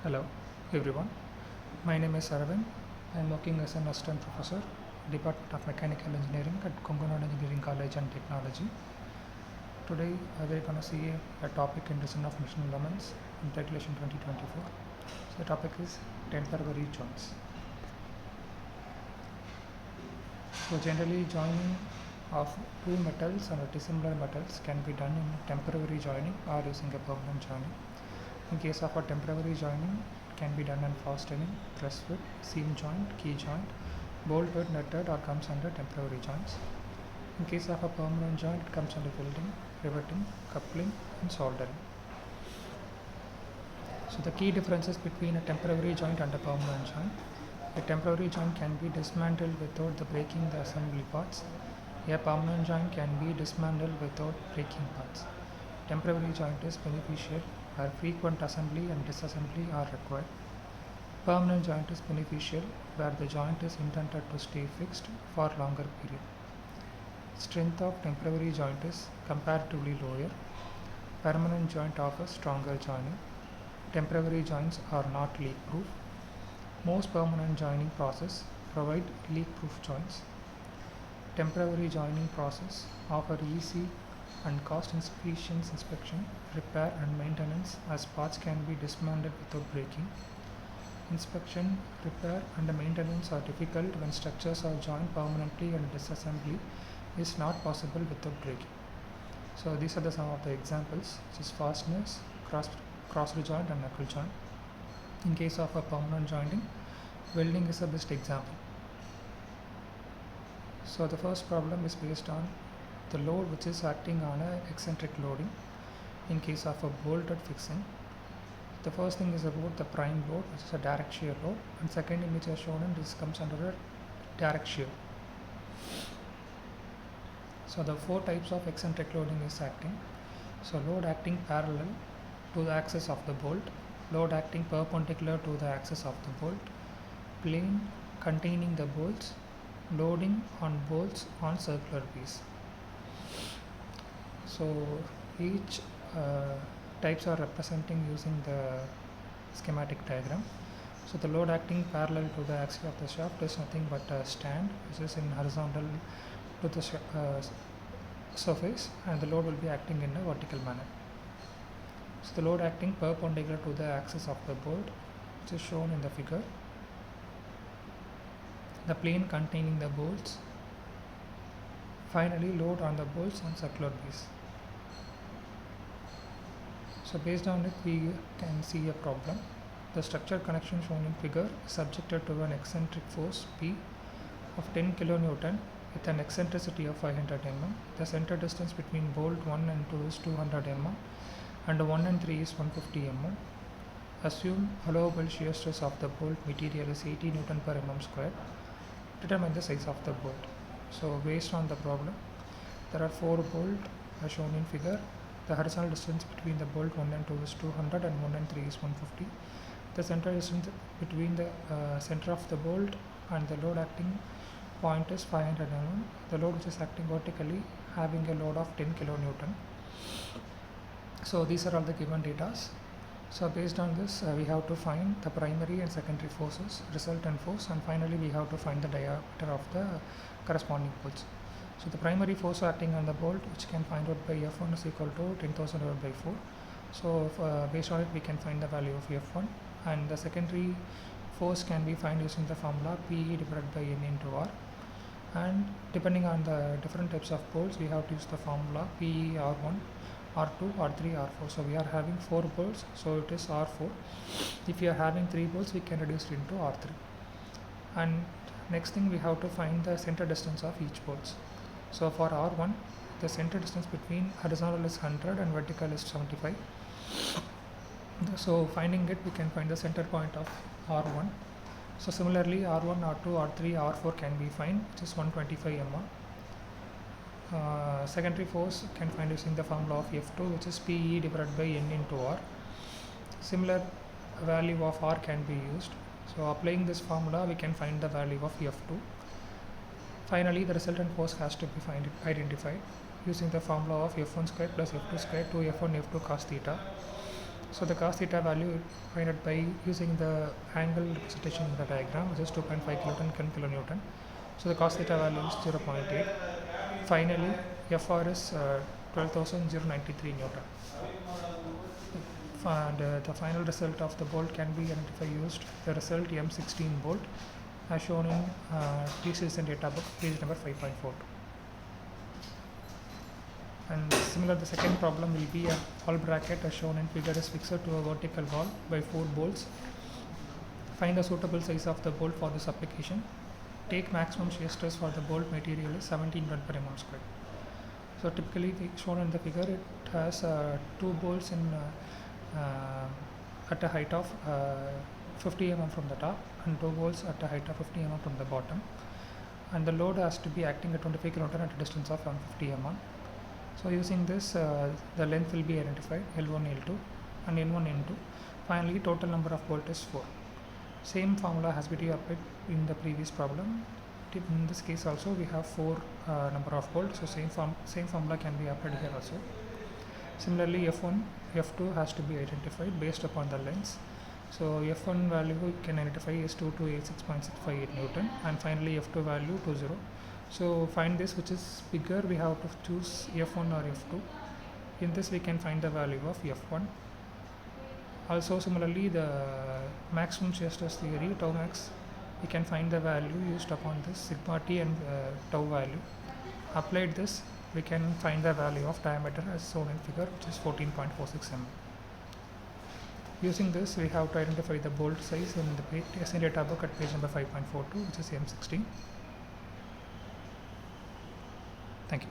Hello, everyone. My name is Aravind. I am working as an assistant professor, Department of Mechanical Engineering at Konkanad Engineering College and Technology. Today, we're going to see a topic in design of machine elements in Regulation 2024. So, the topic is temporary joints. So, generally, joining of two metals or dissimilar metals can be done in temporary joining or using a permanent joining. In case of a temporary joining, it can be done in fastening, truss fit, seam joint, key joint, bolted, nutted, or comes under temporary joints. In case of a permanent joint, it comes under welding, riveting, coupling, and soldering. So the key differences between a temporary joint and a permanent joint. A temporary joint can be dismantled without breaking the assembly parts. A permanent joint can be dismantled without breaking parts. Temporary joint is beneficial where frequent assembly and disassembly are required. Permanent joint is beneficial where the joint is intended to stay fixed for longer period. Strength of temporary joint is comparatively lower. Permanent joint offers stronger joining. Temporary joints are not leak proof. Most permanent joining process provide leak proof joints. Temporary joining process offer easy and cost efficient inspection, repair and maintenance as parts can be dismantled without breaking. Inspection, repair and maintenance are difficult when structures are joined permanently and disassembly is not possible without breaking. So these are some of the examples, which is fasteners, cross joint and knuckle joint. In case of a permanent jointing, welding is the best example. So the first problem is based on the load which is acting on a eccentric loading in case of a bolted fixing. The first thing is about the prime load, which is a direct shear load, and second image as shown in this comes under a direct shear. So the four types of eccentric loading is acting. So load acting parallel to the axis of the bolt, load acting perpendicular to the axis of the bolt, plane containing the bolts, loading on bolts on circular piece. So each types are representing using the schematic diagram. So the load acting parallel to the axis of the shaft is nothing but a stand which is in horizontal to the surface, and the load will be acting in a vertical manner. So the load acting perpendicular to the axis of the bolt, which is shown in the figure. The plane containing the bolts. Finally, load on the bolts on circular base. So based on it, we can see a problem. The structure connection shown in figure is subjected to an eccentric force P of 10 kN with an eccentricity of 500 mm. The center distance between bolt 1 and 2 is 200 mm and 1 and 3 is 150 mm. Assume allowable shear stress of the bolt material is 80 Newton per mm square. Determine the size of the bolt. So based on the problem, there are 4 bolts as shown in figure. The horizontal distance between the bolt 1 and 2 is 200 and 1 and 3 is 150. The center distance between the center of the bolt and the load acting point is 500 mm. The load which is acting vertically having a load of 10 kN. So these are all the given data. So based on this, we have to find the primary and secondary forces, resultant force, and finally we have to find the diameter of the corresponding bolts. So the primary force acting on the bolt, which can find out by F1 is equal to 10,000 divided by 4. So based on it, we can find the value of F1, and the secondary force can be found using the formula PE divided by N into R. And depending on the different types of bolts, we have to use the formula PE R1, R2, R3, R4. So we are having 4 bolts, so it is R4. If you are having 3 bolts, we can reduce it into R3. And next thing, we have to find the center distance of each bolts. So for R1, the center distance between horizontal is 100 and vertical is 75. So finding it, we can find the center point of R1. So similarly, R1, R2, R3, R4 can be found, which is 125 mm. Secondary force can find using the formula of F2, which is PE divided by N into R. Similar value of R can be used. So applying this formula, we can find the value of F2. Finally, the resultant force has to be identified using the formula of F1 square plus F2 square to F1 F2 cos theta. So the cos theta value find it by using the angle representation in the diagram, which is 2.5 kilonewton per kilonewton. So the cos theta value is 0.8. Finally, FR is 12,093 Newton. And the final result of the bolt can be identified used the result M16 bolt as shown in TCS and data book page number 5.4. And similar, the second problem will be a wall bracket as shown in figure is fixed to a vertical wall by 4 bolts. Find a suitable size of the bolt for this application. Take maximum shear stress for the bolt material is 17 Newton per mm square. So typically shown in the figure, it has 2 bolts in at a height of 50 mm from the top and 2 bolts at a height of 50 mm from the bottom. And the load has to be acting at 25 kN at a distance of 150 mm. So using this, the length will be identified L1, L2 and N1, N2. Finally, total number of bolts is 4. Same formula has been applied in the previous problem. In this case also we have 4 number of bolts, so same formula can be applied here also. Similarly, F1, F2 has to be identified based upon the lengths. So F1 value we can identify is 2286.658 Newton, and finally F2 value 20. So find this which is bigger, we have to choose F1 or F2. In this we can find the value of F1. Also similarly, the maximum shear stress theory, tau max, we can find the value used upon this sigma t and tau value. Applied this, we can find the value of diameter as shown in figure, which is 14.46 mm. Using this, we have to identify the bolt size in the TSN data book at page number 5.42, which is M16. Thank you.